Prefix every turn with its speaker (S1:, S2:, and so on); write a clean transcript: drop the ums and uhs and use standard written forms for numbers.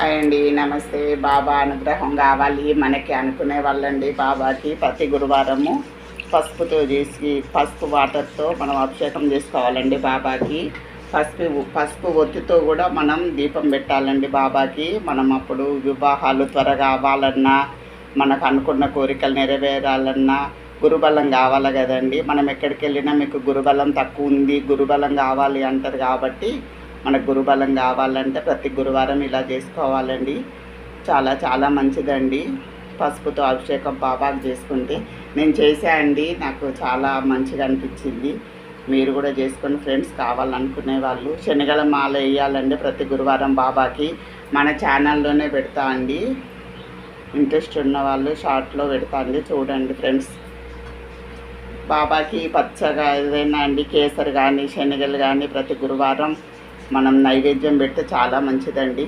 S1: Hi అండి, నమస్తే. బాబా అనుగ్రహం కావాలి మనకి అనుకునే వాళ్ళండి. బాబాకి ప్రతి గురువారము పసుపు వాటర్తో మనం అభిషేకం చేసుకోవాలండి. బాబాకి పసుపు ఒత్తితో కూడా మనం దీపం పెట్టాలండి బాబాకి. మనం అప్పుడు వివాహాలు త్వరగా అవ్వాలన్నా, మనకు అనుకున్న కోరికలు నెరవేరాలన్నా గురుబలం కావాలి కదండి. మనం ఎక్కడికి వెళ్ళినా మీకు గురుబలం తక్కువ ఉంది, గురుబలం కావాలి అంటారు. కాబట్టి మనకు గురుబలం కావాలంటే ప్రతి గురువారం ఇలా చేసుకోవాలండి. చాలా చాలా మంచిదండి. పసుపుతో అభిషేకం బాబాకి చేసుకుంటే నేను చేశా అండి, నాకు చాలా మంచిగా అనిపించింది. మీరు కూడా చేసుకొని ఫ్రెండ్స్, కావాలనుకునే వాళ్ళు శనగల మాల వేయాలండి ప్రతి గురువారం బాబాకి. మన ఛానల్లోనే పెడతా అండి, ఇంట్రెస్ట్ ఉన్న వాళ్ళు షార్ట్లో పెడతా అండి, చూడండి ఫ్రెండ్స్. బాబాకి పచ్చగా ఏదైనా అండి, కేసరి కానీ శనగలు కానీ ప్రతి గురువారం మనం నైవేద్యం పెడితే చాలా మంచిదండి.